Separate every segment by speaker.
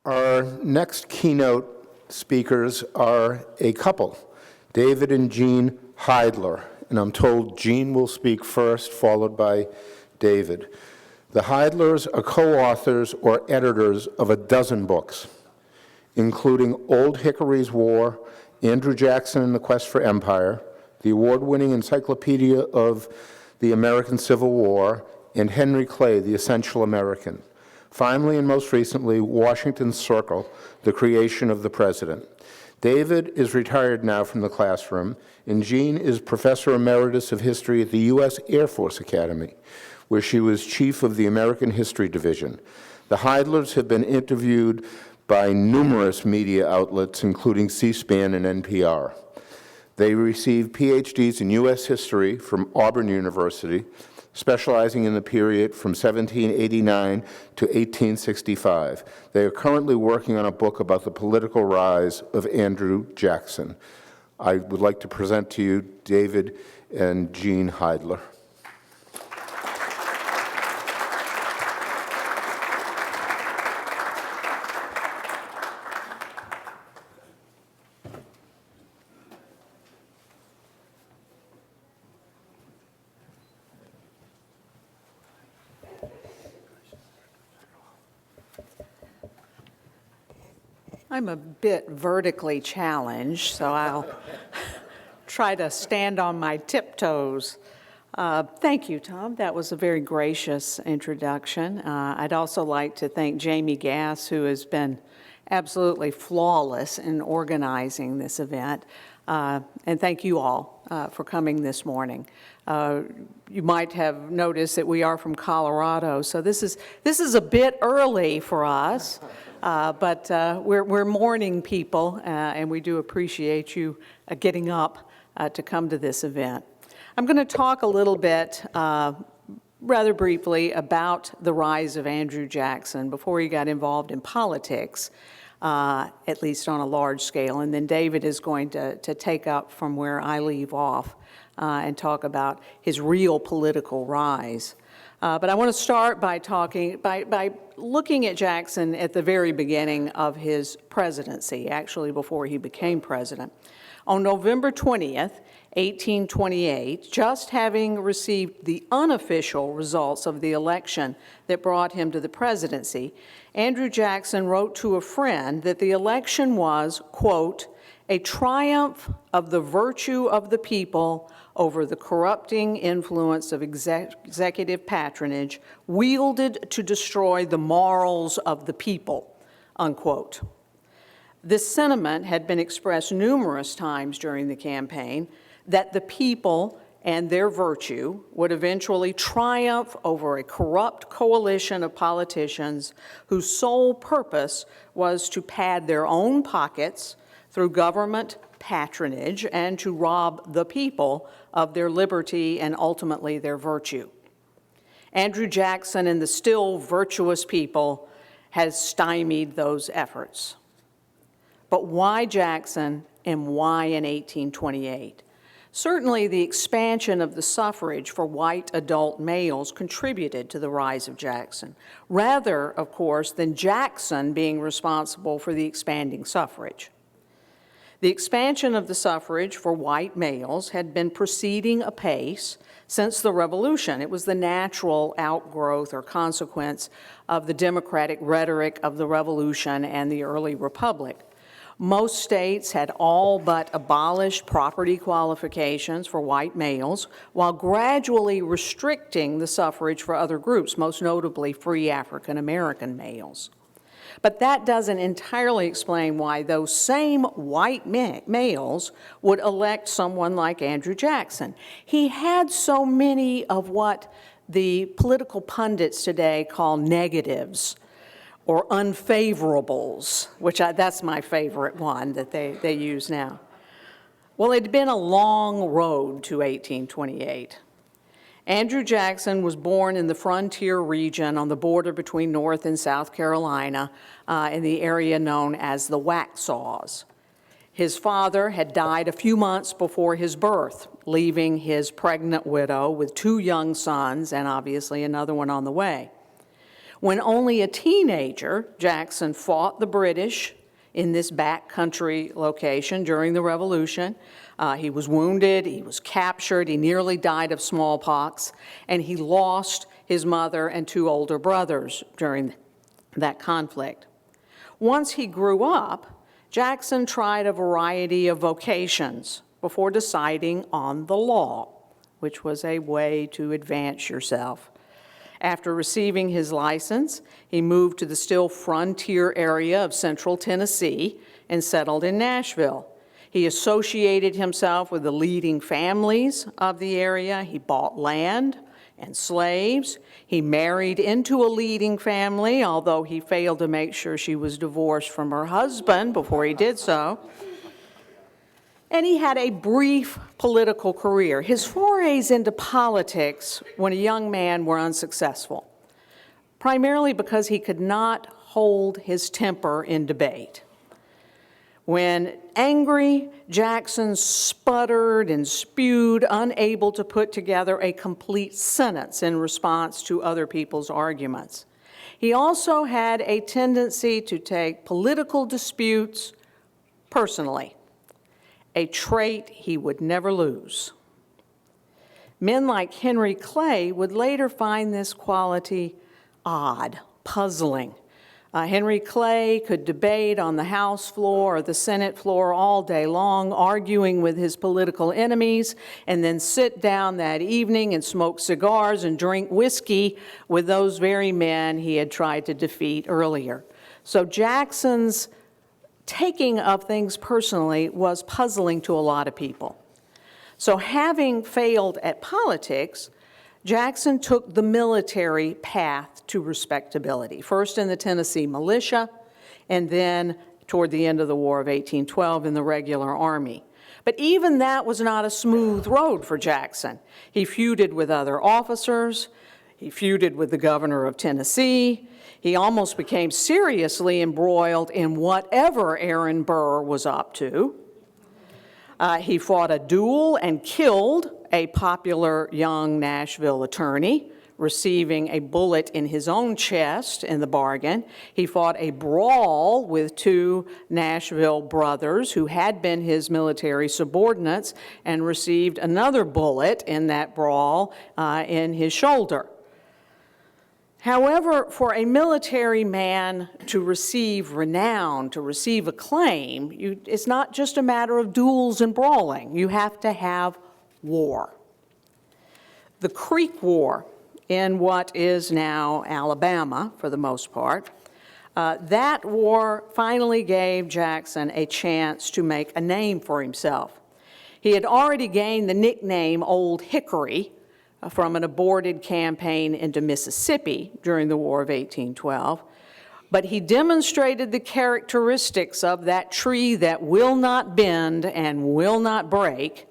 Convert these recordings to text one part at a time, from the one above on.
Speaker 1: Our next keynote speakers are a couple, David and Jeanne Heidler, and I'm told Jeanne will speak first, followed by David. The Heidlers are co-authors or editors of a dozen books, including Old Hickory's War, Andrew Jackson and the Quest for Empire, the award-winning Encyclopedia of the American Civil War, and Henry Clay, The Essential American. Finally, and most recently, Washington's Circle, The Creation of the President. David is retired now from the classroom, and Jeanne is Professor Emeritus of History at the U.S. Air Force Academy, where she was Chief of the American History Division. The Heidlers have been interviewed by numerous media outlets, including C-SPAN and NPR. They received PhDs in U.S. history from Auburn University, specializing in the period from 1789 to 1865. They are currently working on a book about the political rise of Andrew Jackson. I would like to present to you David and Jeanne Heidler.
Speaker 2: I'm a bit vertically challenged, so I'll try to stand on my tiptoes. Thank you, Tom. That was a very gracious introduction. I'd also like to thank Jamie Gass, who has been absolutely flawless in organizing this event. And thank you all for coming this morning. You might have noticed that we are from Colorado, so this is a bit early for us. But we're morning people, and we do appreciate you getting up to come to this event. I'm going to talk a little bit, rather briefly, about the rise of Andrew Jackson before he got involved in politics, at least on a large scale. And then David is going to take up from where I leave off and talk about his real political rise. But I want to start by looking at Jackson at the very beginning of his presidency, actually before he became president. On November 20th, 1828, just having received the unofficial results of the election that brought him to the presidency, Andrew Jackson wrote to a friend that the election was, quote, a triumph of the virtue of the people over the corrupting influence of executive patronage wielded to destroy the morals of the people, unquote. This sentiment had been expressed numerous times during the campaign, that the people and their virtue would eventually triumph over a corrupt coalition of politicians whose sole purpose was to pad their own pockets through government patronage and to rob the people of their liberty and ultimately their virtue. Andrew Jackson and the still virtuous people has stymied those efforts. But why Jackson and why in 1828? Certainly the expansion of the suffrage for white adult males contributed to the rise of Jackson, rather, of course, than Jackson being responsible for the expanding suffrage. The expansion of the suffrage for white males had been proceeding apace since the Revolution. It was the natural outgrowth or consequence of the democratic rhetoric of the Revolution and the early Republic. Most states had all but abolished property qualifications for white males while gradually restricting the suffrage for other groups, most notably free African American males. But that doesn't entirely explain why those same white males would elect someone like Andrew Jackson. He had so many of what the political pundits today call negatives or unfavorables, which that's my favorite one that they use now. Well, it had been a long road to 1828. Andrew Jackson was born in the frontier region on the border between North and South Carolina in the area known as the Waxhaws. His father had died a few months before his birth, leaving his pregnant widow with two young sons and obviously another one on the way. When only a teenager, Jackson fought the British in this backcountry location during the Revolution. He was wounded, he was captured, he nearly died of smallpox, and he lost his mother and 2 older brothers during that conflict. Once he grew up, Jackson tried a variety of vocations before deciding on the law, which was a way to advance yourself. After receiving his license, he moved to the still frontier area of central Tennessee and settled in Nashville. He associated himself with the leading families of the area. He bought land and slaves. He married into a leading family, although he failed to make sure she was divorced from her husband before he did so. And he had a brief political career. His forays into politics when a young man were unsuccessful, primarily because he could not hold his temper in debate. When angry, Jackson sputtered and spewed, unable to put together a complete sentence in response to other people's arguments. He also had a tendency to take political disputes personally, a trait he would never lose. Men like Henry Clay would later find this quality odd, puzzling. Henry Clay could debate on the House floor or the Senate floor all day long, arguing with his political enemies, and then sit down that evening and smoke cigars and drink whiskey with those very men he had tried to defeat earlier. So Jackson's taking of things personally was puzzling to a lot of people. So having failed at politics, Jackson took the military path to respectability, first in the Tennessee militia, and then toward the end of the War of 1812 in the regular army. But even that was not a smooth road for Jackson. He feuded with other officers, he feuded with the governor of Tennessee, he almost became seriously embroiled in whatever Aaron Burr was up to. He fought a duel and killed a popular young Nashville attorney, receiving a bullet in his own chest in the bargain. He fought a brawl with 2 Nashville brothers who had been his military subordinates and received another bullet in that brawl in his shoulder. However, for a military man to receive renown, to receive acclaim, it's not just a matter of duels and brawling. You have to have war. The Creek War in what is now Alabama, for the most part, that war finally gave Jackson a chance to make a name for himself. He had already gained the nickname Old Hickory from an aborted campaign into Mississippi during the War of 1812, but he demonstrated the characteristics of that tree that will not bend and will not break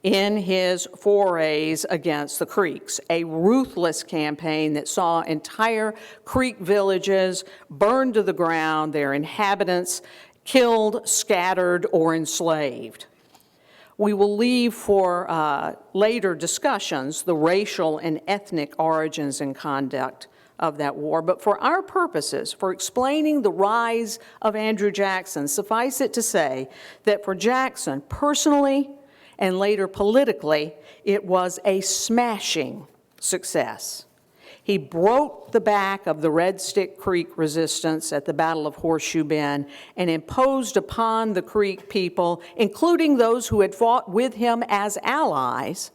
Speaker 2: in his forays against the Creeks, a ruthless campaign that saw entire Creek villages burned to the ground, their inhabitants killed, scattered, or enslaved. We will leave for later discussions the racial and ethnic origins and conduct of that war, but for our purposes, for explaining the rise of Andrew Jackson, suffice it to say that for Jackson, personally and later politically, it was a smashing success. He broke the back of the Red Stick Creek resistance at the Battle of Horseshoe Bend and imposed upon the Creek people, including those who had fought with him as allies,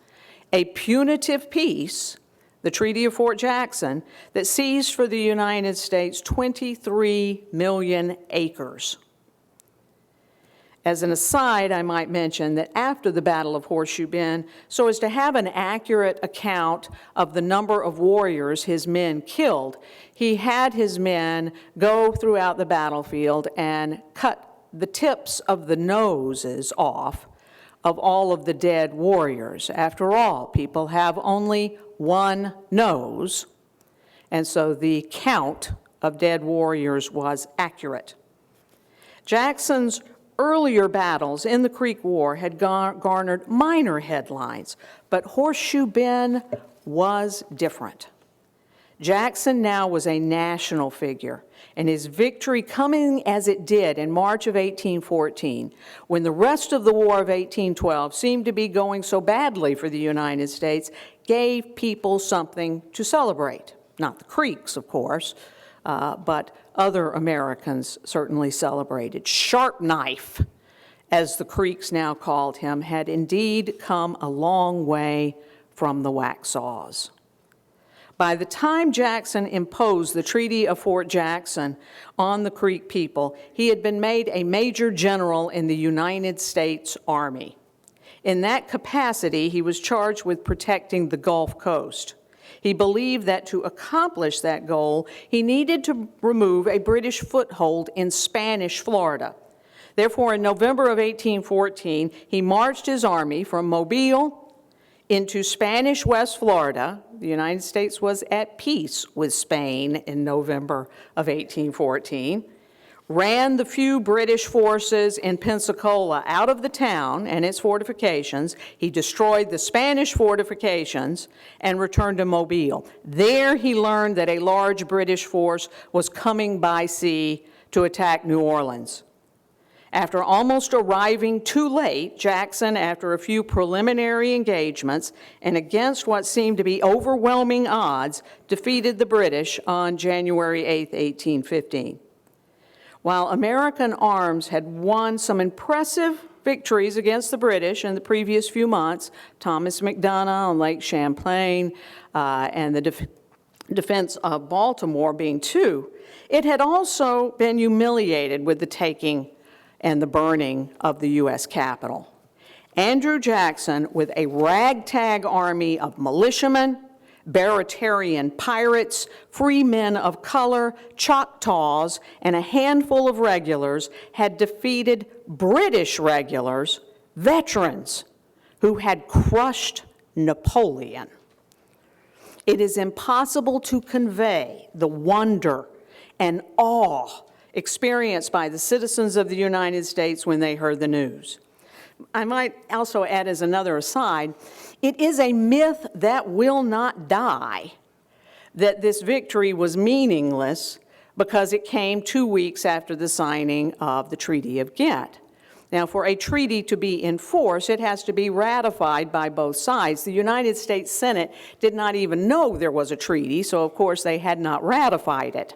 Speaker 2: a punitive peace, the Treaty of Fort Jackson, that seized for the United States 23 million acres. As an aside, I might mention that after the Battle of Horseshoe Bend, so as to have an accurate account of the number of warriors his men killed, he had his men go throughout the battlefield and cut the tips of the noses off of all of the dead warriors. After all, people have only one nose, and so the count of dead warriors was accurate. Jackson's earlier battles in the Creek War had garnered minor headlines, but Horseshoe Bend was different. Jackson now was a national figure, and his victory coming as it did in March of 1814, when the rest of the War of 1812 seemed to be going so badly for the United States, gave people something to celebrate. Not the Creeks, of course, but other Americans certainly celebrated. Sharp Knife, as the Creeks now called him, had indeed come a long way from the Waxhaws. By the time Jackson imposed the Treaty of Fort Jackson on the Creek people, he had been made a major general in the United States Army. In that capacity, he was charged with protecting the Gulf Coast. He believed that to accomplish that goal, he needed to remove a British foothold in Spanish Florida. Therefore, in November of 1814, he marched his army from Mobile into Spanish West Florida. The United States was at peace with Spain in November of 1814, ran the few British forces in Pensacola out of the town and its fortifications. He destroyed the Spanish fortifications and returned to Mobile. There he learned that a large British force was coming by sea to attack New Orleans. After almost arriving too late, Jackson, after a few preliminary engagements and against what seemed to be overwhelming odds, defeated the British on January 8, 1815. While American arms had won some impressive victories against the British in the previous few months, Thomas McDonough on Lake Champlain and the defense of Baltimore being two, it had also been humiliated with the taking and the burning of the U.S. Capitol. Andrew Jackson, with a ragtag army of militiamen, Baratarian pirates, free men of color, Choctaws, and a handful of regulars, had defeated British regulars, veterans, who had crushed Napoleon. It is impossible to convey the wonder and awe experienced by the citizens of the United States when they heard the news. I might also add as another aside, it is a myth that will not die that this victory was meaningless because it came 2 weeks after the signing of the Treaty of Ghent. Now, for a treaty to be in force, it has to be ratified by both sides. The United States Senate did not even know there was a treaty, so of course they had not ratified it.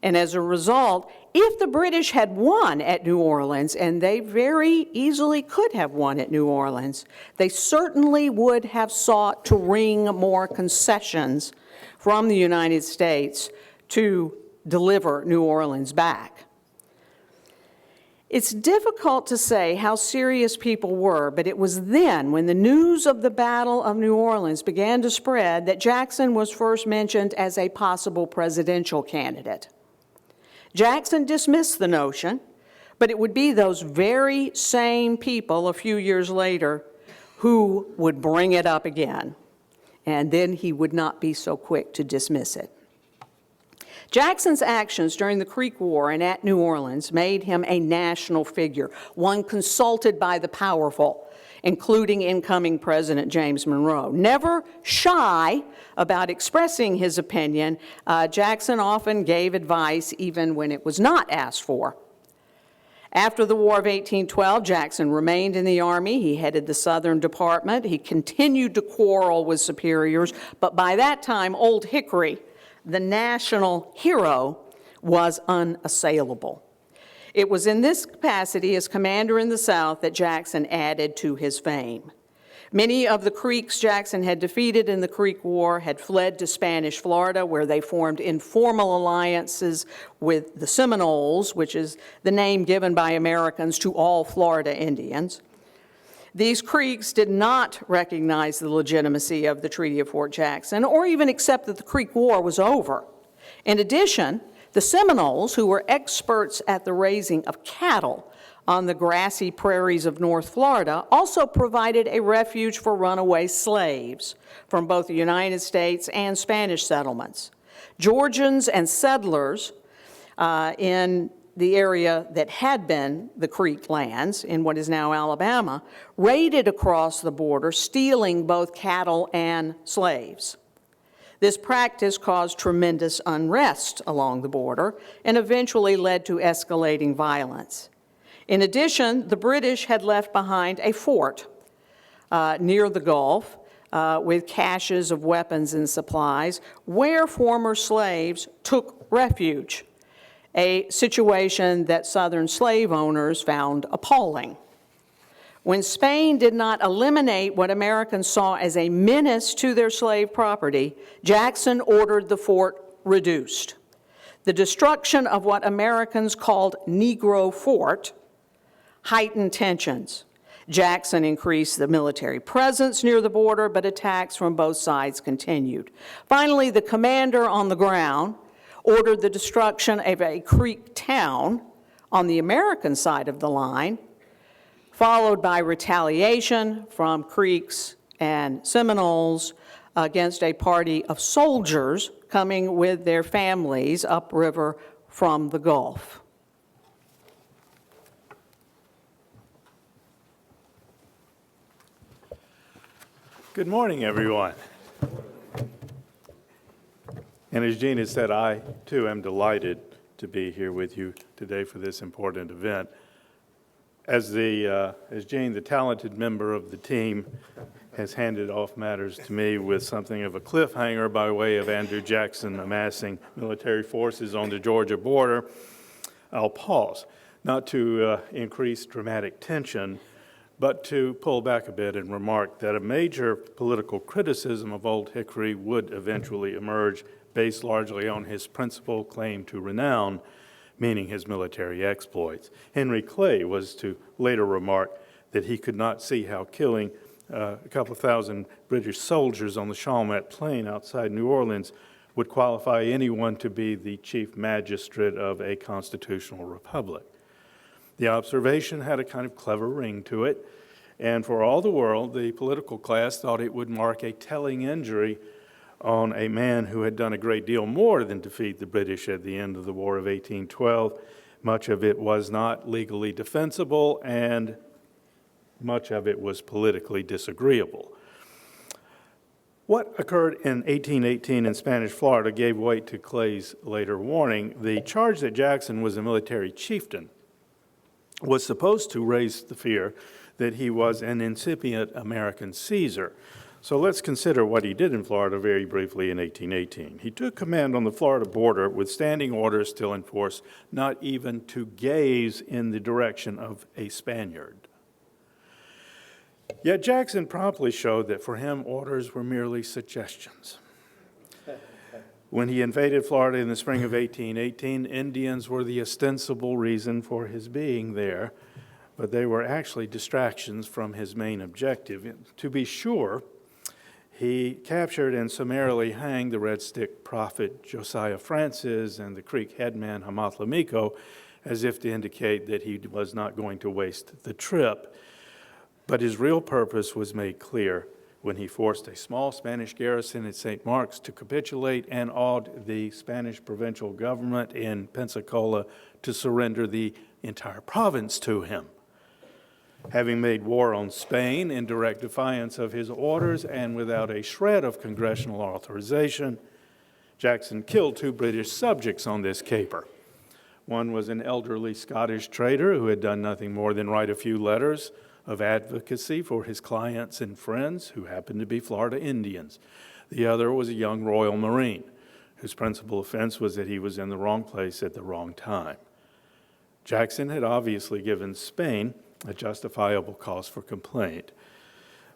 Speaker 2: And as a result, if the British had won at New Orleans, and they very easily could have won at New Orleans, they certainly would have sought to wring more concessions from the United States to deliver New Orleans back. It's difficult to say how serious people were, but it was then, when the news of the Battle of New Orleans began to spread, that Jackson was first mentioned as a possible presidential candidate. Jackson dismissed the notion, but it would be those very same people a few years later who would bring it up again, and then he would not be so quick to dismiss it. Jackson's actions during the Creek War and at New Orleans made him a national figure, one consulted by the powerful, including incoming President James Monroe. Never shy about expressing his opinion, Jackson often gave advice even when it was not asked for. After the War of 1812, Jackson remained in the Army. He headed the Southern Department. He continued to quarrel with superiors, but by that time, Old Hickory, the national hero, was unassailable. It was in this capacity as commander in the South that Jackson added to his fame. Many of the Creeks Jackson had defeated in the Creek War had fled to Spanish Florida, where they formed informal alliances with the Seminoles, which is the name given by Americans to all Florida Indians. These Creeks did not recognize the legitimacy of the Treaty of Fort Jackson or even accept that the Creek War was over. In addition, the Seminoles, who were experts at the raising of cattle on the grassy prairies of North Florida, also provided a refuge for runaway slaves from both the United States and Spanish settlements. Georgians and settlers in the area that had been the Creek lands in what is now Alabama raided across the border, stealing both cattle and slaves. This practice caused tremendous unrest along the border and eventually led to escalating violence. In addition, the British had left behind a fort near the Gulf with caches of weapons and supplies where former slaves took refuge, a situation that Southern slave owners found appalling. When Spain did not eliminate what Americans saw as a menace to their slave property, Jackson ordered the fort reduced. The destruction of what Americans called Negro Fort heightened tensions. Jackson increased the military presence near the border, but attacks from both sides continued. Finally, the commander on the ground ordered the destruction of a Creek town on the American side of the line, followed by retaliation from Creeks and Seminoles against a party of soldiers coming with their families upriver from the Gulf.
Speaker 3: Good morning, everyone. And as Jeanne has said, I too am delighted to be here with you today for this important event. As Jeanne, the talented member of the team, has handed off matters to me with something of a cliffhanger by way of Andrew Jackson amassing military forces on the Georgia border, I'll pause, not to increase dramatic tension, but to pull back a bit and remark that a major political criticism of Old Hickory would eventually emerge based largely on his principal claim to renown, meaning his military exploits. Henry Clay was to later remark that he could not see how killing a couple thousand British soldiers on the Chalmette Plain outside New Orleans would qualify anyone to be the chief magistrate of a constitutional republic. The observation had a kind of clever ring to it, and for all the world, the political class thought it would mark a telling injury on a man who had done a great deal more than defeat the British at the end of the War of 1812. Much of it was not legally defensible, and much of it was politically disagreeable. What occurred in 1818 in Spanish Florida gave weight to Clay's later warning. The charge that Jackson was a military chieftain was supposed to raise the fear that he was an incipient American Caesar. So let's consider what he did in Florida very briefly in 1818. He took command on the Florida border with standing orders still in force, not even to gaze in the direction of a Spaniard. Yet Jackson promptly showed that for him, orders were merely suggestions. When he invaded Florida in the spring of 1818, Indians were the ostensible reason for his being there, but they were actually distractions from his main objective. To be sure, he captured and summarily hanged the Red Stick prophet Josiah Francis and the Creek headman Hamath-Lamiko, as if to indicate that he was not going to waste the trip. But his real purpose was made clear when he forced a small Spanish garrison at St. Mark's to capitulate and awed the Spanish provincial government in Pensacola to surrender the entire province to him. Having made war on Spain in direct defiance of his orders and without a shred of congressional authorization, Jackson killed 2 British subjects on this caper. One was an elderly Scottish trader who had done nothing more than write a few letters of advocacy for his clients and friends who happened to be Florida Indians. The other was a young Royal Marine whose principal offense was that he was in the wrong place at the wrong time. Jackson had obviously given Spain a justifiable cause for complaint,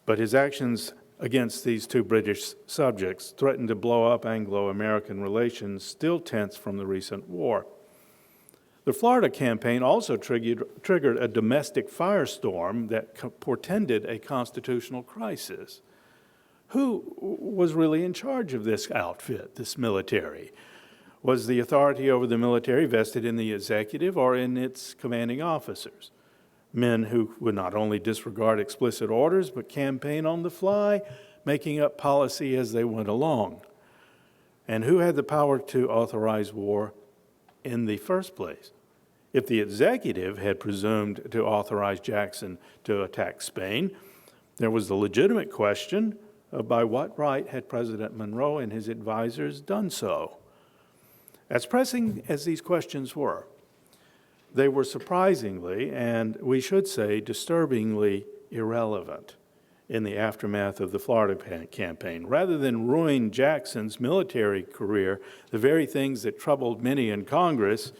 Speaker 3: but his actions against these 2 British subjects threatened to blow up Anglo-American relations still tense from the recent war. The Florida campaign also triggered a domestic firestorm that portended a constitutional crisis. Who was really in charge of this outfit, this military? Was the authority over the military vested in the executive or in its commanding officers? Men who would not only disregard explicit orders, but campaign on the fly, making up policy as they went along. And who had the power to authorize war in the first place? If the executive had presumed to authorize Jackson to attack Spain, there was the legitimate question by what right had President Monroe and his advisors done so? As pressing as these questions were, they were surprisingly, and we should say disturbingly, irrelevant in the aftermath of the Florida campaign. Rather than ruin Jackson's military career, the very things that troubled many in Congress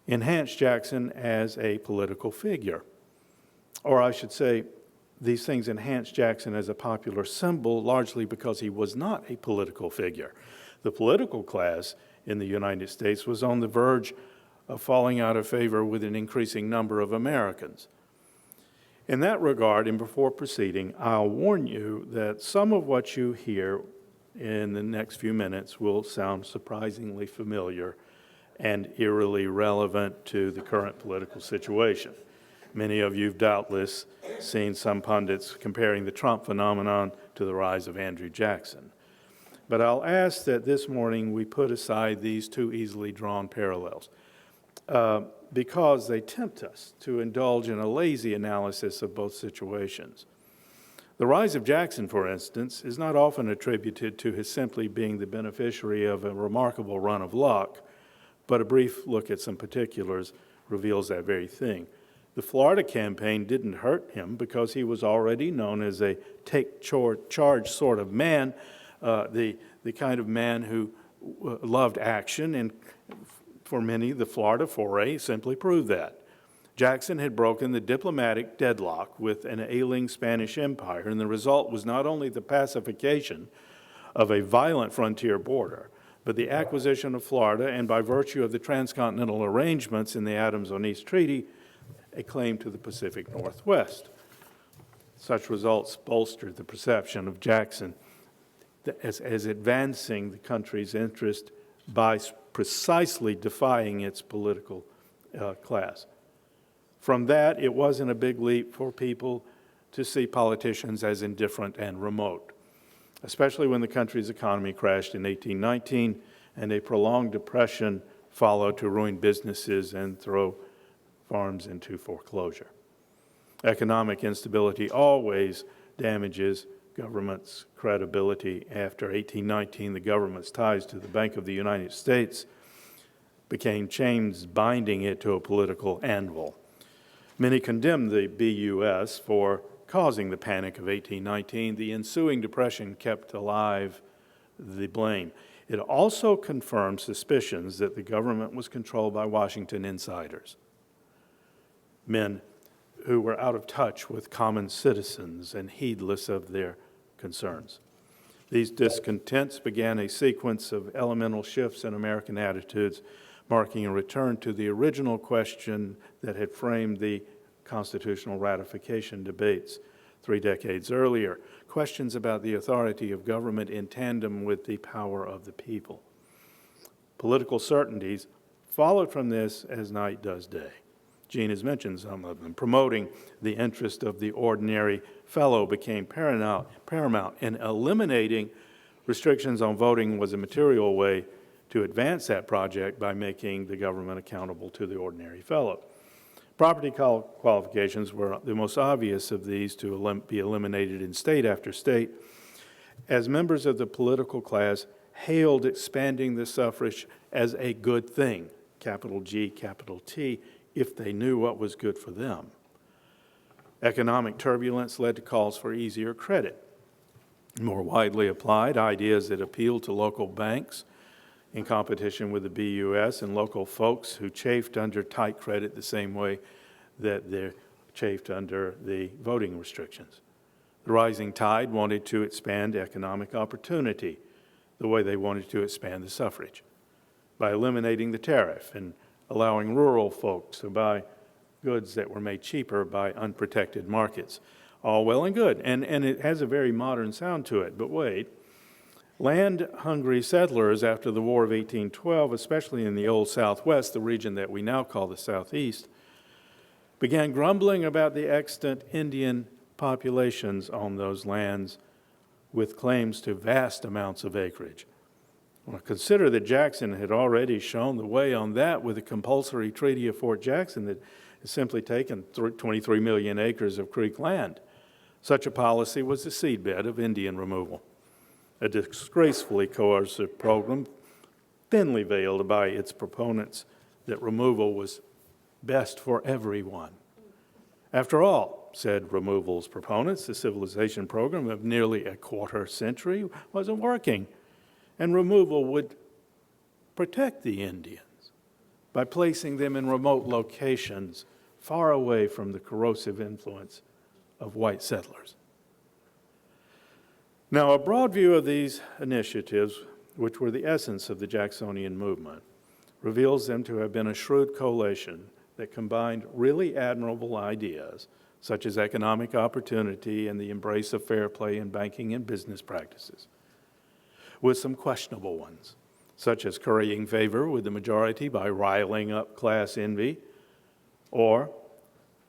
Speaker 3: enhanced Jackson as a political figure. Or I should say, these things enhanced Jackson as a popular symbol largely because he was not a political figure. The political class in the United States was on the verge of falling out of favor with an increasing number of Americans. In that regard, and before proceeding, I'll warn you that some of what you hear in the next few minutes will sound surprisingly familiar and eerily relevant to the current political situation. Many of you have doubtless seen some pundits comparing the Trump phenomenon to the rise of Andrew Jackson. But I'll ask that this morning we put aside these two easily drawn parallels because they tempt us to indulge in a lazy analysis of both situations. The rise of Jackson, for instance, is not often attributed to his simply being the beneficiary of a remarkable run of luck, but a brief look at some particulars reveals that very thing. The Florida campaign didn't hurt him because he was already known as a take-charge sort of man, the kind of man who loved action, and for many, the Florida foray simply proved that. Jackson had broken the diplomatic deadlock with an ailing Spanish empire, and the result was not only the pacification of a violent frontier border, but the acquisition of Florida, and by virtue of the transcontinental arrangements in the Adams-Onis Treaty, a claim to the Pacific Northwest. Such results bolstered the perception of Jackson as advancing the country's interest by precisely defying its political class. From that, it wasn't a big leap for people to see politicians as indifferent and remote, especially when the country's economy crashed in 1819 and a prolonged depression followed to ruin businesses and throw farms into foreclosure. Economic instability always damages government's credibility. After 1819, the government's ties to the Bank of the United States became chains binding it to a political anvil. Many condemned the BUS for causing the Panic of 1819. The ensuing depression kept alive the blame. It also confirmed suspicions that the government was controlled by Washington insiders, men who were out of touch with common citizens and heedless of their concerns. These discontents began a sequence of elemental shifts in American attitudes, marking a return to the original question that had framed the constitutional ratification debates 3 decades earlier, questions about the authority of government in tandem with the power of the people. Political certainties followed from this as night does day. Jeanne has mentioned some of them. Promoting the interest of the ordinary fellow became paramount, and eliminating restrictions on voting was a material way to advance that project by making the government accountable to the ordinary fellow. Property qualifications were the most obvious of these to be eliminated in state after state, as members of the political class hailed expanding the suffrage as a good thing, capital G, capital T, if they knew what was good for them. Economic turbulence led to calls for easier credit. More widely applied, ideas that appealed to local banks in competition with the BUS and local folks who chafed under tight credit the same way that they chafed under the voting restrictions. The rising tide wanted to expand economic opportunity the way they wanted to expand the suffrage, by eliminating the tariff and allowing rural folks to buy goods that were made cheaper by unprotected markets. All well and good, and it has a very modern sound to it, but wait. Land-hungry settlers after the War of 1812, especially in the Old Southwest, the region that we now call the Southeast, began grumbling about the extant Indian populations on those lands with claims to vast amounts of acreage. Well, consider that Jackson had already shown the way on that with the compulsory Treaty of Fort Jackson that has simply taken 23 million acres of Creek land. Such a policy was the seedbed of Indian removal, a disgracefully coercive program thinly veiled by its proponents that removal was best for everyone. After all, said removal's proponents, the civilization program of nearly a quarter century wasn't working, and removal would protect the Indians by placing them in remote locations far away from the corrosive influence of white settlers. Now, a broad view of these initiatives, which were the essence of the Jacksonian movement, reveals them to have been a shrewd coalition that combined really admirable ideas, such as economic opportunity and the embrace of fair play in banking and business practices, with some questionable ones, such as currying favor with the majority by riling up class envy, or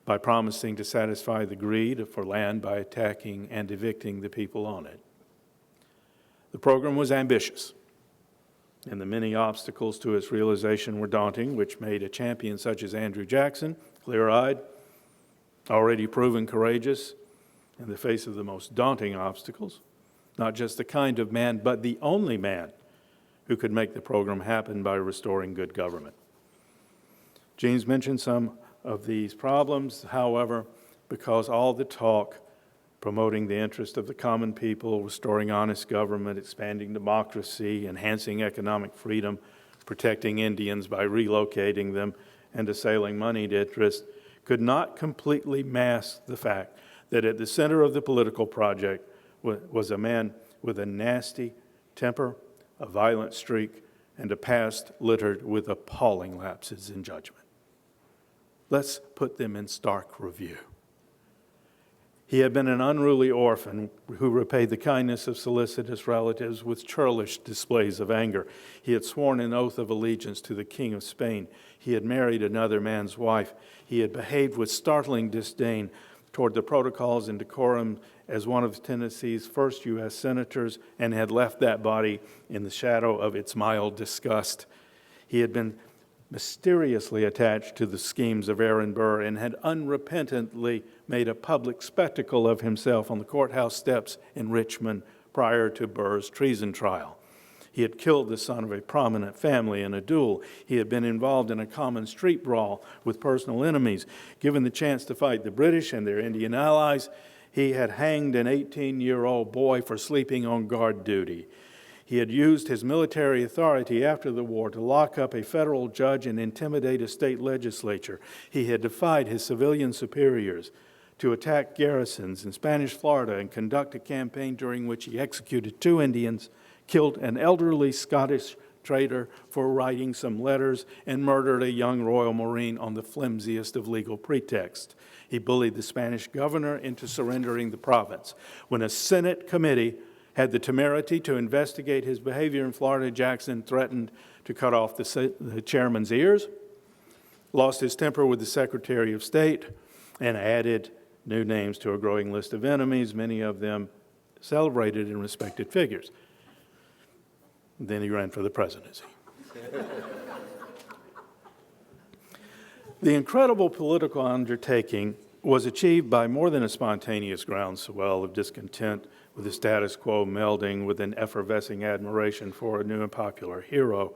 Speaker 3: by promising to satisfy the greed for land by attacking and evicting the people on it. The program was ambitious, and the many obstacles to its realization were daunting, which made a champion such as Andrew Jackson, clear-eyed, already proven courageous in the face of the most daunting obstacles, not just the kind of man, but the only man who could make the program happen by restoring good government. Jeanne's mentioned some of these problems, however, because all the talk promoting the interest of the common people, restoring honest government, expanding democracy, enhancing economic freedom, protecting Indians by relocating them, and assailing moneyed interest, could not completely mask the fact that at the center of the political project was a man with a nasty temper, a violent streak, and a past littered with appalling lapses in judgment. Let's put them in stark review. He had been an unruly orphan who repaid the kindness of solicitous relatives with churlish displays of anger. He had sworn an oath of allegiance to the King of Spain. He had married another man's wife. He had behaved with startling disdain toward the protocols and decorum as one of Tennessee's first U.S. senators and had left that body in the shadow of its mild disgust. He had been mysteriously attached to the schemes of Aaron Burr and had unrepentantly made a public spectacle of himself on the courthouse steps in Richmond prior to Burr's treason trial. He had killed the son of a prominent family in a duel. He had been involved in a common street brawl with personal enemies. Given the chance to fight the British and their Indian allies, he had hanged an 18-year-old boy for sleeping on guard duty. He had used his military authority after the war to lock up a federal judge and intimidate a state legislature. He had defied his civilian superiors to attack garrisons in Spanish Florida and conduct a campaign during which he executed 2 Indians, killed an elderly Scottish trader for writing some letters, and murdered a young Royal Marine on the flimsiest of legal pretexts. He bullied the Spanish governor into surrendering the province. When a Senate committee had the temerity to investigate his behavior in Florida, Jackson threatened to cut off the chairman's ears, lost his temper with the Secretary of State, and added new names to a growing list of enemies, many of them celebrated and respected figures. Then he ran for the presidency. The incredible political undertaking was achieved by more than a spontaneous groundswell of discontent with the status quo melding with an effervescing admiration for a new and popular hero.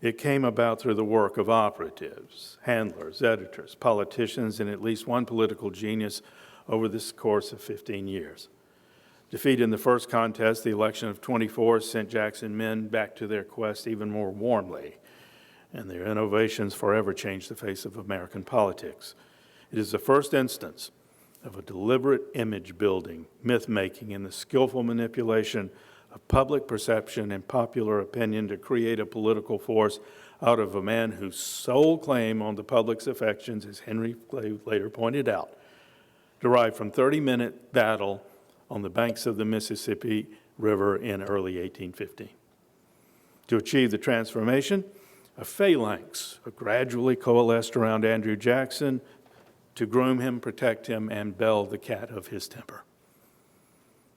Speaker 3: It came about through the work of operatives, handlers, editors, politicians, and at least one political genius over this course of 15 years. Defeat in the first contest, the election of 24, sent Jackson men back to their quest even more warmly, and their innovations forever changed the face of American politics. It is the first instance of a deliberate image-building, myth-making, and the skillful manipulation of public perception and popular opinion to create a political force out of a man whose sole claim on the public's affections, as Henry Clay later pointed out, derived from 30-minute battle on the banks of the Mississippi River in early 1815. To achieve the transformation, a phalanx gradually coalesced around Andrew Jackson to groom him, protect him, and bell the cat of his temper.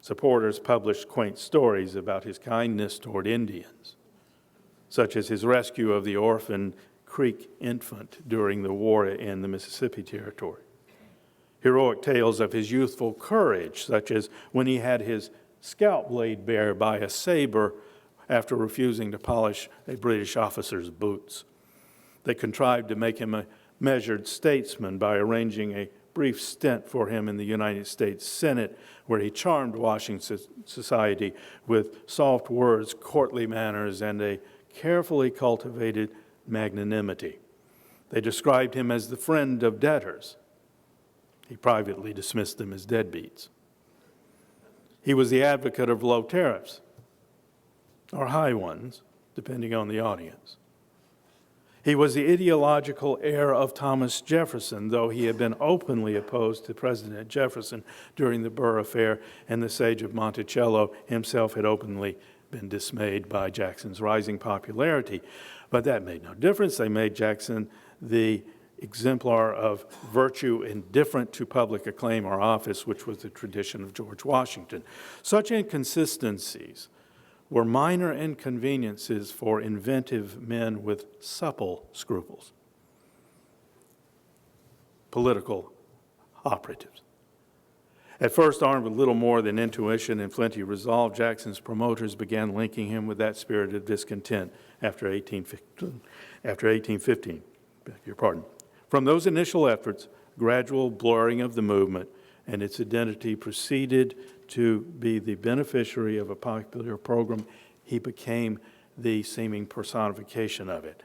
Speaker 3: Supporters published quaint stories about his kindness toward Indians, such as his rescue of the orphan Creek infant during the war in the Mississippi Territory. Heroic tales of his youthful courage, such as when he had his scalp laid bare by a saber after refusing to polish a British officer's boots. They contrived to make him a measured statesman by arranging a brief stint for him in the United States Senate, where he charmed Washington society with soft words, courtly manners, and a carefully cultivated magnanimity. They described him as the friend of debtors. He privately dismissed them as deadbeats. He was the advocate of low tariffs, or high ones, depending on the audience. He was the ideological heir of Thomas Jefferson, though he had been openly opposed to President Jefferson during the Burr affair, and the sage of Monticello himself had openly been dismayed by Jackson's rising popularity. But that made no difference. They made Jackson the exemplar of virtue indifferent to public acclaim or office, which was the tradition of George Washington. Such inconsistencies were minor inconveniences for inventive men with supple scruples, political operatives. At first, armed with little more than intuition and plenty of resolve, Jackson's promoters began linking him with that spirit of discontent after 1815. Beg your pardon. From those initial efforts, gradual blurring of the movement and its identity proceeded to be the beneficiary of a popular program. He became the seeming personification of it.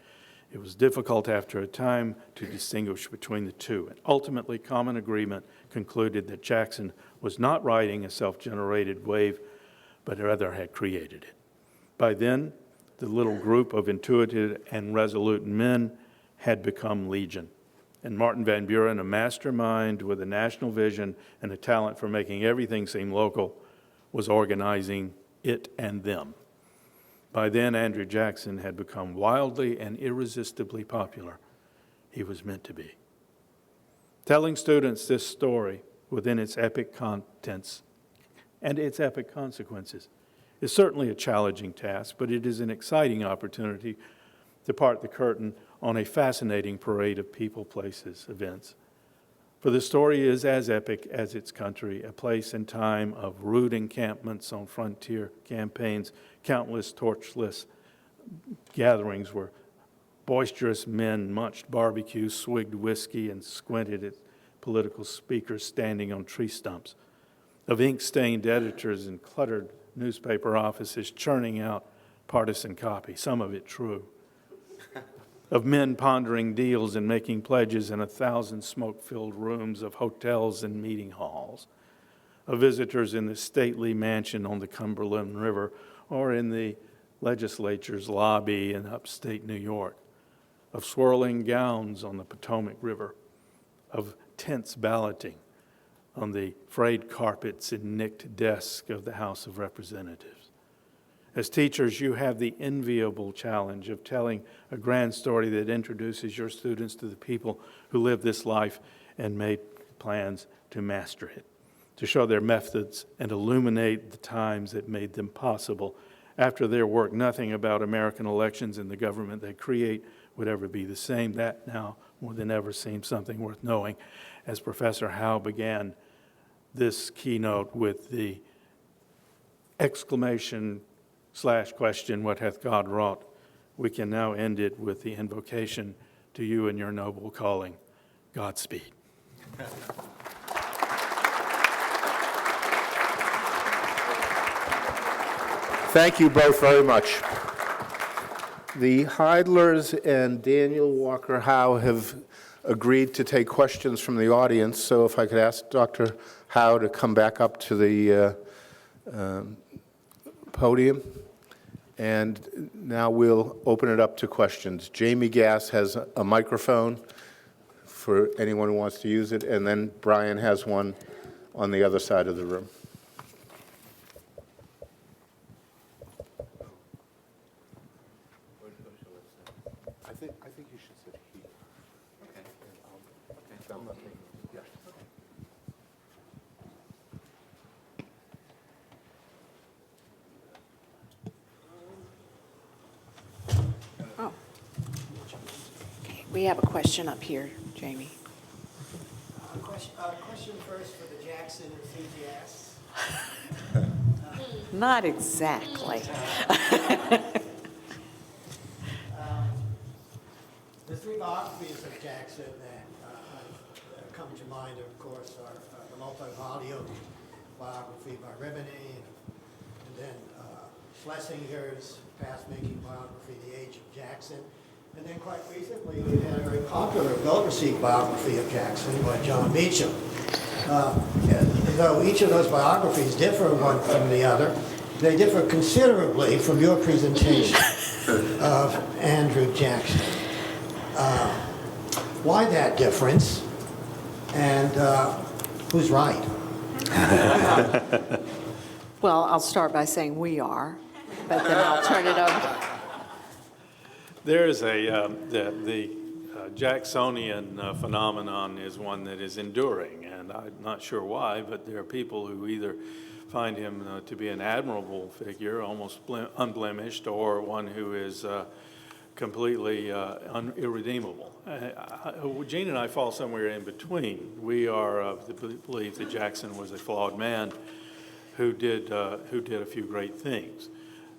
Speaker 3: It was difficult after a time to distinguish between the two. And ultimately, common agreement concluded that Jackson was not riding a self-generated wave, but rather had created it. By then, the little group of intuitive and resolute men had become legion. And Martin Van Buren, a mastermind with a national vision and a talent for making everything seem local, was organizing it and them. By then, Andrew Jackson had become wildly and irresistibly popular. He was meant to be. Telling students this story within its epic contents and its epic consequences is certainly a challenging task, but it is an exciting opportunity to part the curtain on a fascinating parade of people, places, events. For the story is as epic as its country, a place and time of rude encampments on frontier campaigns, countless torchless gatherings where boisterous men munched barbecue, swigged whiskey, and squinted at political speakers standing on tree stumps, of ink-stained editors in cluttered newspaper offices churning out partisan copy, some of it true, of men pondering deals and making pledges in 1,000 smoke-filled rooms of hotels and meeting halls, of visitors in the stately mansion on the Cumberland River or in the legislature's lobby in upstate New York, of swirling gowns on the Potomac River, of tense balloting on the frayed carpets and nicked desks of the House of Representatives. As teachers, you have the enviable challenge of telling a grand story that introduces your students to the people who live this life and made plans to master it, to show their methods and illuminate the times that made them possible. After their work, nothing about American elections and the government they create would ever be the same. That now more than ever seems something worth knowing. As Professor Howe began this keynote with the exclamation/question, "What hath God wrought?" we can now end it with the invocation to you and your noble calling. Godspeed.
Speaker 1: Thank you both very much. The Heidlers and Daniel Walker Howe have agreed to take questions from the audience, so if I could ask Dr. Howe to come back up to the podium. And now we'll open it up to questions. Jamie Gass has a microphone for anyone who wants to use it, and then Brian has one on the other side of the room. I think you should sit here. Okay. I'm not taking it. Yeah.
Speaker 2: Oh. Okay, we have a question up here, Jamie.
Speaker 4: Question first for the Jackson enthusiasts.
Speaker 2: Not exactly.
Speaker 4: The three biographies of Jackson that come to mind, of course, are the multi-volume biography by Rimini, and then Schlesinger's path-making biography, The Age of Jackson. And then quite recently, we had a very popular, well-received biography of Jackson by John Beecham. Though each of those biographies differ one from the other, they differ considerably from your presentation of Andrew Jackson. Why that difference, and who's right?
Speaker 2: Well, I'll start by saying we are, but then I'll turn it over.
Speaker 3: There is the Jacksonian phenomenon is one that is enduring, and I'm not sure why, but there are people who either find him to be an admirable figure, almost unblemished, or one who is completely irredeemable. Jeanne and I fall somewhere in between. We are of the belief that Jackson was a flawed man who did a few great things.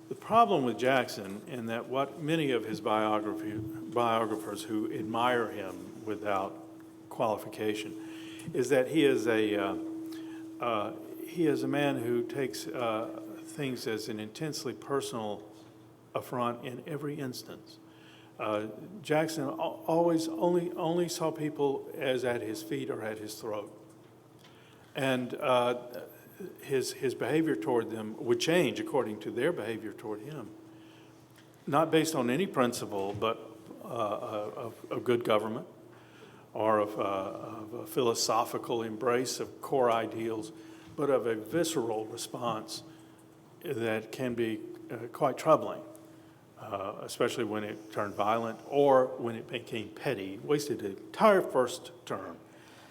Speaker 3: The problem with Jackson, and that what many of his biographers who admire him without qualification, is that he is a man who takes things as an intensely personal affront in every instance. Jackson always only saw people as at his feet or at his throat, and his behavior toward them would change according to their behavior toward him, not based on any principle, but of good government or of a philosophical embrace of core ideals, but of a visceral response that can be quite troubling, especially when it turned violent or when it became petty. Wasted an entire first term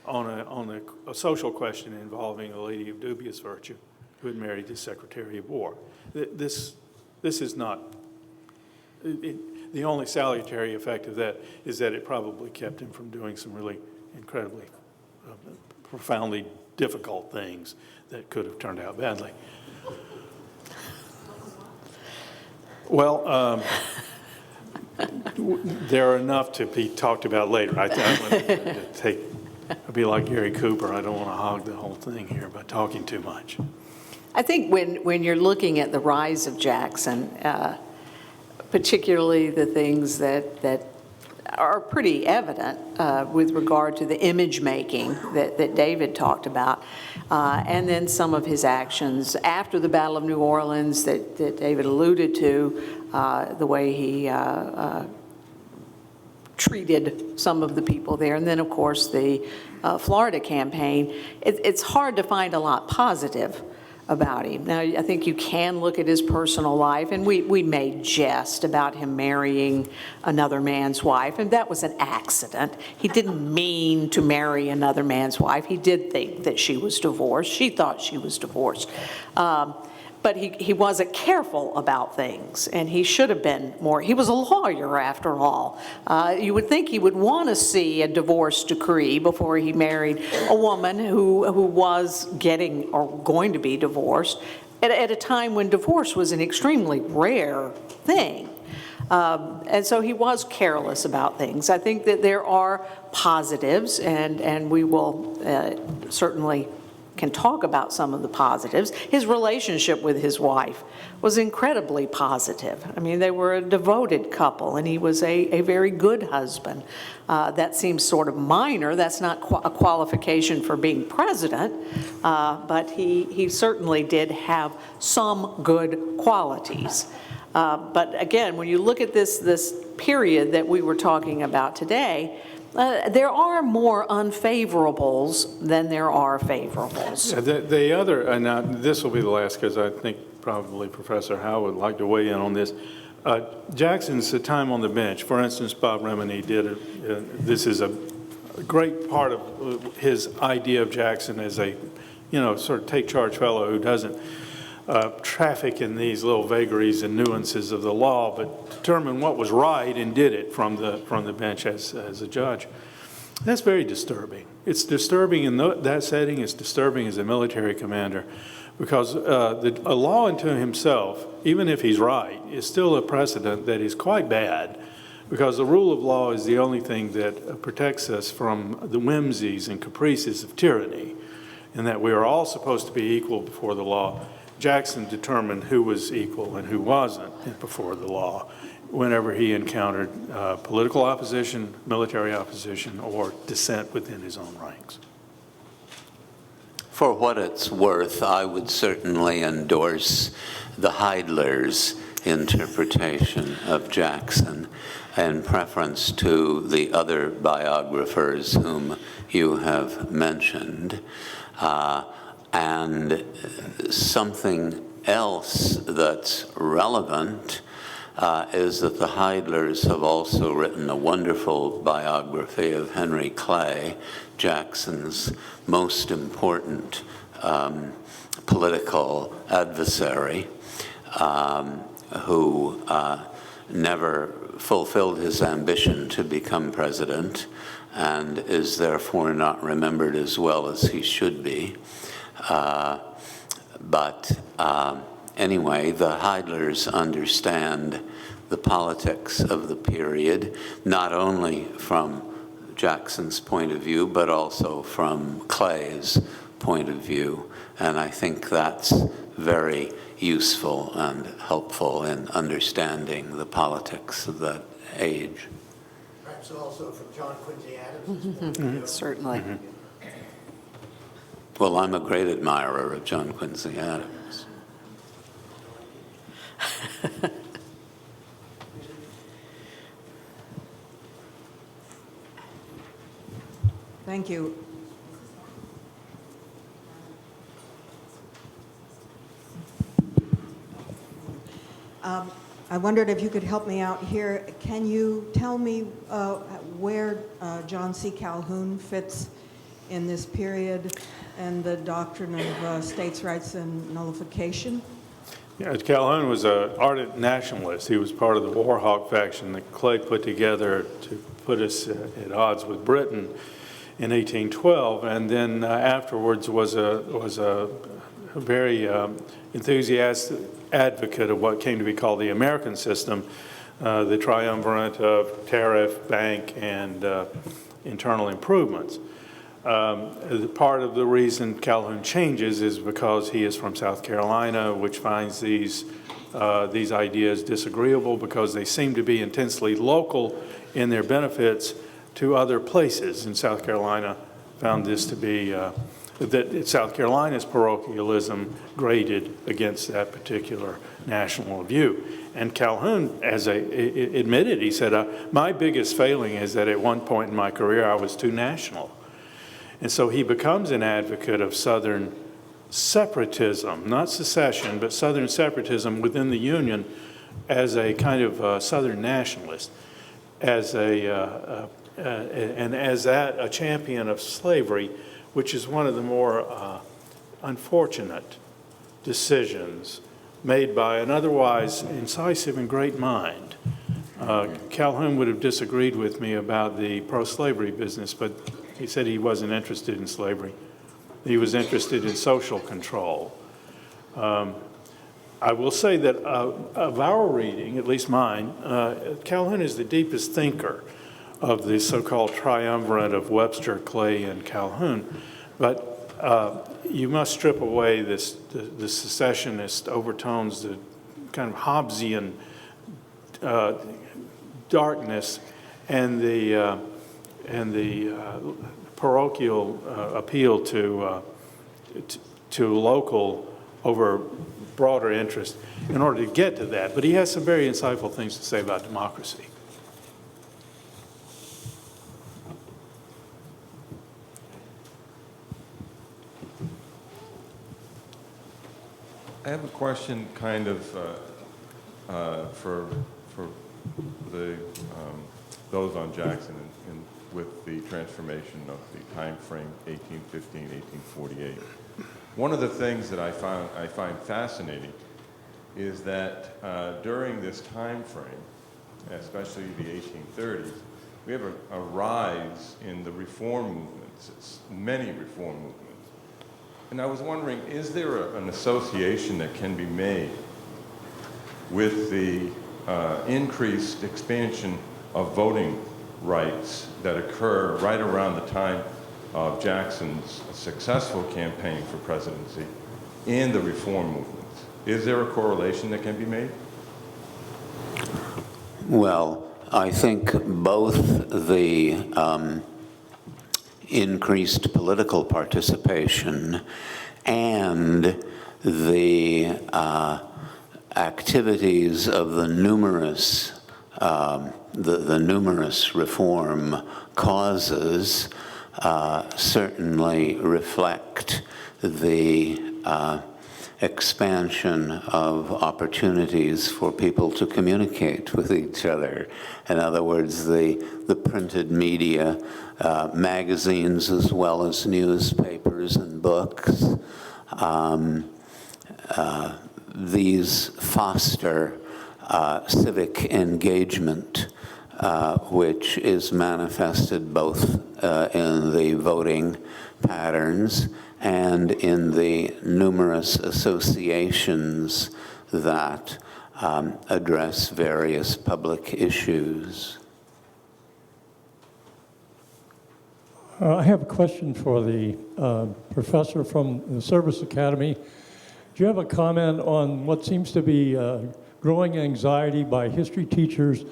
Speaker 3: on a social question involving a lady of dubious virtue who had married the Secretary of War. This is not, the only salutary effect of that is that it probably kept him from doing some really incredibly, profoundly difficult things that could have turned out badly. Well, there are enough to be talked about later. I'd be like Gary Cooper. I don't want to hog the whole thing here by talking too much.
Speaker 2: I think when you're looking at the rise of Jackson, particularly the things that are pretty evident with regard to the image making that David talked about, and then some of his actions after the Battle of New Orleans that David alluded to, the way he treated some of the people there, and then of course the Florida campaign. It's hard to find a lot positive about him. Now, I think you can look at his personal life, and we may jest about him marrying another man's wife, and that was an accident. He didn't mean to marry another man's wife. He did think that she was divorced. She thought she was divorced. But he wasn't careful about things, and he should have been more. He was a lawyer, after all. You would think he would want to see a divorce decree before he married a woman who was getting or going to be divorced at a time when divorce was an extremely rare thing. And so he was careless about things. I think that there are positives, and we will certainly can talk about some of the positives. His relationship with his wife was incredibly positive. I mean, they were a devoted couple, and he was a very good husband. That seems sort of minor. That's not a qualification for being president, but he certainly did have some good qualities. But again, when you look at this period that we were talking about today, there are more unfavorables than there are favorables.
Speaker 3: Yeah, the other, and this will be the last because I think probably Professor Howe would like to weigh in on this. Jackson's time on the bench, for instance, Bob Rimini did this is a great part of his idea of Jackson as a, sort of take charge fellow who doesn't traffic in these little vagaries and nuances of the law, but determined what was right and did it from the bench as a judge. That's very disturbing. It's disturbing in that setting. It's disturbing as a military commander, because a law unto himself, even if he's right, is still a precedent that is quite bad, because the rule of law is the only thing that protects us from the whimsies and caprices of tyranny, and that we are all supposed to be equal before the law. Jackson determined who was equal and who wasn't before the law whenever he encountered political opposition, military opposition, or dissent within his own ranks.
Speaker 5: For what it's worth, I would certainly endorse the Heidler's interpretation of Jackson in preference to the other biographers whom you have mentioned. And something else that's relevant is that the Heidlers have also written a wonderful biography of Henry Clay, Jackson's most important political adversary, who never fulfilled his ambition to become president and is therefore not remembered as well as he should be. Anyway, the Heidlers understand the politics of the period, not only from Jackson's point of view, but also from Clay's point of view. And I think that's very useful and helpful in understanding the politics of that age.
Speaker 4: Perhaps also from John Quincy Adams'
Speaker 2: Certainly.
Speaker 5: Well, I'm a great admirer of John Quincy Adams.
Speaker 6: Thank you. I wondered if you could help me out here. Can you tell me where John C. Calhoun fits in this period and the doctrine of states' rights and nullification?
Speaker 3: Yeah, Calhoun was an ardent nationalist. He was part of the War Hawk faction that Clay put together to put us at odds with Britain in 1812, and then afterwards was a very enthusiastic advocate of what came to be called the American system, the triumvirate of tariff, bank, and internal improvements. Part of the reason Calhoun changes is because he is from South Carolina, which finds these ideas disagreeable because they seem to be intensely local in their benefits to other places. In South Carolina, found this to be that South Carolina's parochialism graded against that particular national view. And Calhoun, admitted, he said, my biggest failing is that at one point in my career I was too national. And so he becomes an advocate of Southern separatism, not secession, but Southern separatism within the Union as a kind of Southern nationalist, as a champion of slavery, which is one of the more unfortunate decisions made by an otherwise incisive and great mind. Calhoun would have disagreed with me about the pro-slavery business, but he said he wasn't interested in slavery. He was interested in social control. I will say that of our reading, at least mine, Calhoun is the deepest thinker of the so-called triumvirate of Webster, Clay, and Calhoun. But you must strip away the secessionist overtones, the kind of Hobbesian darkness, and the parochial appeal to local over broader interest in order to get to that. But he has some very insightful things to say about democracy.
Speaker 7: I have a question kind of for the those on Jackson and with the transformation of the time frame 1815, 1848. One of the things that I find fascinating is that during this time frame, especially the 1830s, we have a rise in the reform movements, many reform movements. And I was wondering, is there an association that can be made with the increased expansion of voting rights that occur right around the time of Jackson's successful campaign for presidency and the reform movements? Is there a correlation that can be made?
Speaker 5: Well, I think both the increased political participation and the activities of the numerous numerous reform causes certainly reflect the expansion of opportunities for people to communicate with each other. In other words, the printed media, magazines as well as newspapers and books, these foster civic engagement, which is manifested both in the voting patterns and in the numerous associations that address various public issues.
Speaker 8: I have a question for the professor from the Service Academy. Do you have a comment on what seems to be growing anxiety by history teachers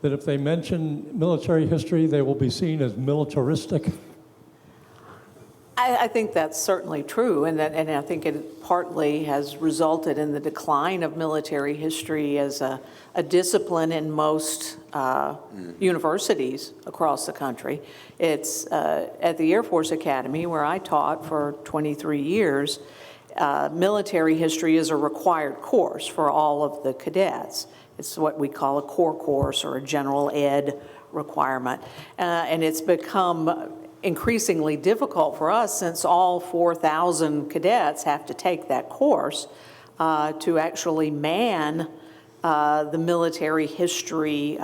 Speaker 8: that if they mention military history, they will be seen as militaristic?
Speaker 2: I think that's certainly true, and I think it partly has resulted in the decline of military history as a discipline in most universities across the country. It's at the Air Force Academy, where I taught for 23 years, military history is a required course for all of the cadets. It's what we call a core course or a general ed requirement, and it's become increasingly difficult for us since all 4,000 cadets have to take that course to actually man the military history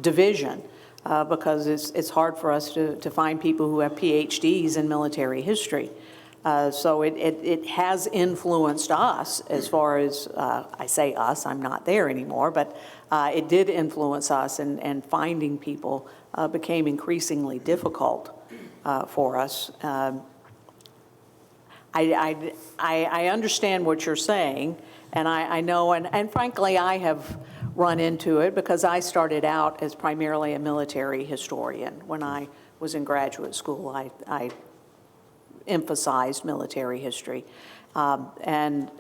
Speaker 2: division because it's hard for us to find people who have PhDs in military history. So it has influenced us as far as, I say us, I'm not there anymore, but it did influence us, and finding people became increasingly difficult for us. I understand what you're saying, and I know, and frankly, I have run into it because I started out as primarily a military historian. When I was in graduate school, I emphasized military history. And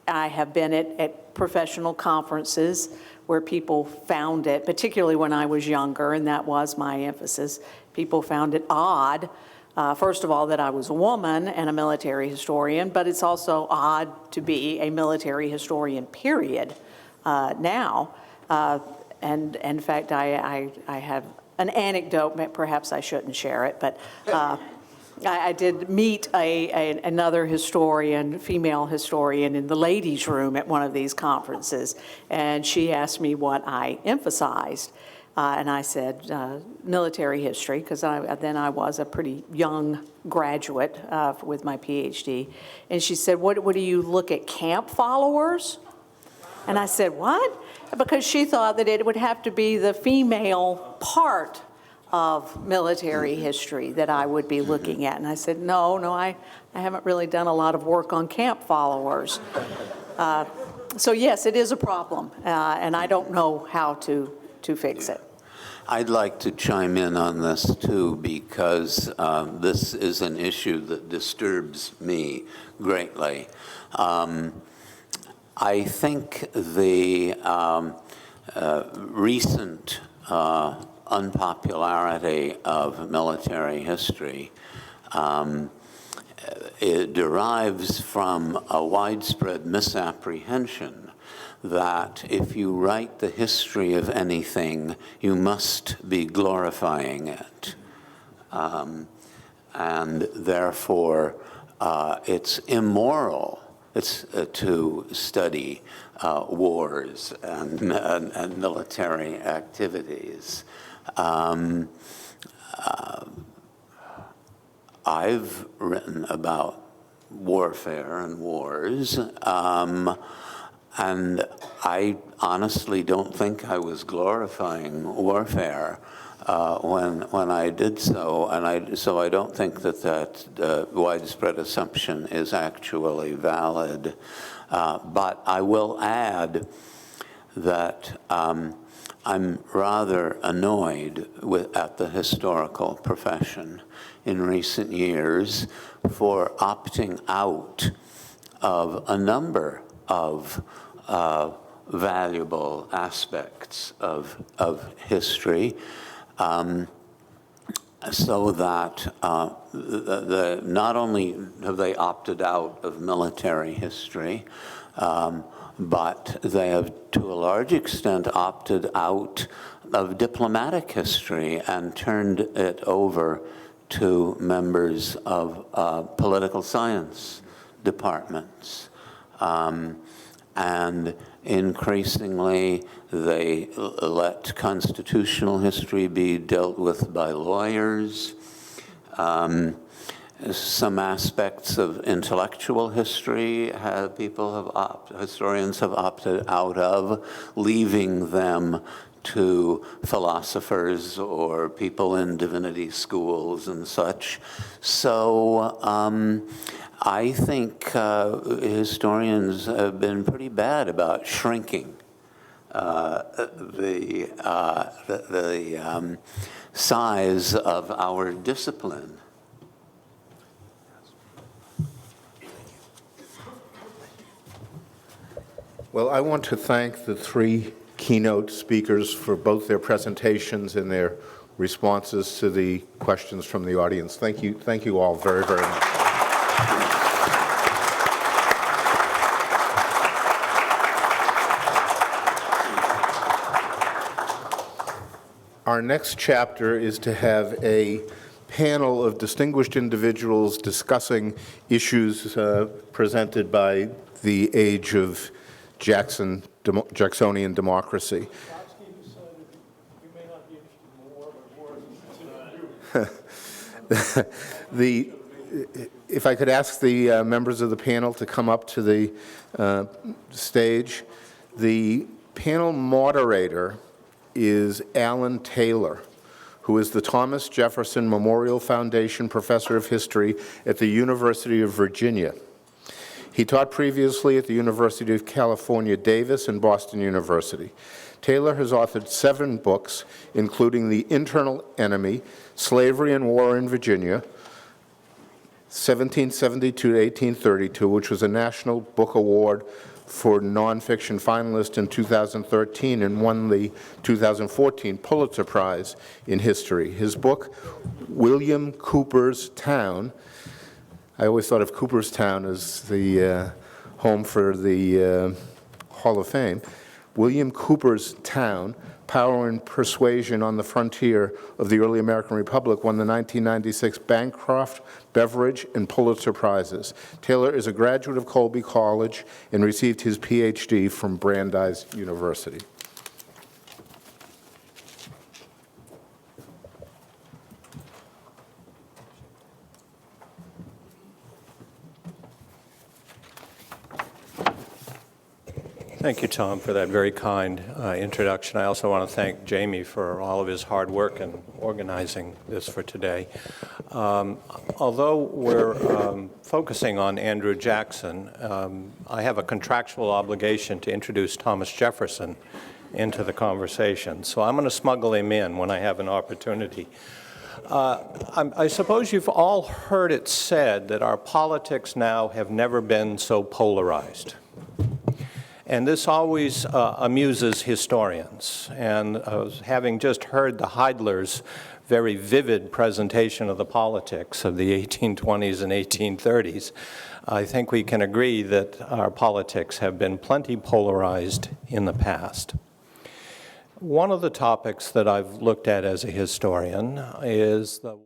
Speaker 2: I have been at professional conferences where people found it, particularly when I was younger, and that was my emphasis, people found it odd, first of all, that I was a woman and a military historian, but it's also odd to be a military historian, period, now. And in fact, I have an anecdote, perhaps I shouldn't share it, but I did meet another historian, female historian, in the ladies' room at one of these conferences, and she asked me what I emphasized, and I said military history, because then I was a pretty young graduate with my PhD, and she said, what do you look at, camp followers? And I said, what? Because she thought that it would have to be the female part of military history that I would be looking at. And I said, no, I haven't really done a lot of work on camp followers. So yes, it is a problem, and I don't know how to fix it.
Speaker 5: I'd like to chime in on this too, because this is an issue that disturbs me greatly. I think the recent unpopularity of military history it derives from a widespread misapprehension that if you write the history of anything, you must be glorifying it. And therefore, it's immoral to study wars and military activities. I've written about warfare and wars, and I honestly don't think I was glorifying warfare when I did so, and so I don't think that widespread assumption is actually valid. But I will add that I'm rather annoyed at the historical profession in recent years for opting out of a number of valuable aspects of history, so that not only have they opted out of military history, but they have, to a large extent, opted out of diplomatic history and turned it over to members of political science departments. And increasingly, they let constitutional history be dealt with by lawyers. Some aspects of intellectual history historians have opted out of, leaving them to philosophers or people in divinity schools and such. So I think historians have been pretty bad about shrinking the size of our discipline.
Speaker 1: Well, I want to thank the three keynote speakers for both their presentations and their responses to the questions from the audience. Thank you all very, very much. Our next chapter is to have a panel of distinguished individuals discussing issues presented by the age of Jacksonian democracy. If I could ask the members of the panel to come up to the stage. The panel moderator is Alan Taylor, who is the Thomas Jefferson Memorial Foundation Professor of History at the University of Virginia. He taught previously at the University of California, Davis, and Boston University. Taylor has authored 7 books, including The Internal Enemy, Slavery and War in Virginia, 1772 to 1832, which was a National Book Award for nonfiction finalist in 2013 and won the 2014 Pulitzer Prize in History. His book, William Cooper's Town, I always thought of Cooperstown as the home for the Hall of Fame. William Cooper's Town, Power and Persuasion on the Frontier of the Early American Republic, won the 1996 Bancroft, Beveridge, and Pulitzer Prizes. Taylor is a graduate of Colby College and received his PhD from Brandeis University.
Speaker 9: Thank you, Tom, for that very kind introduction. I also want to thank Jamie for all of his hard work in organizing this for today. Although we're focusing on Andrew Jackson, I have a contractual obligation to introduce Thomas Jefferson into the conversation. So I'm going to smuggle him in when I have an opportunity. I suppose you've all heard it said that our politics now have never been so polarized. And this always amuses historians. And having just heard the Heidler's very vivid presentation of the politics of the 1820s and 1830s, I think we can agree that our politics have been plenty polarized in the past. One of the topics that I've looked at as a historian is the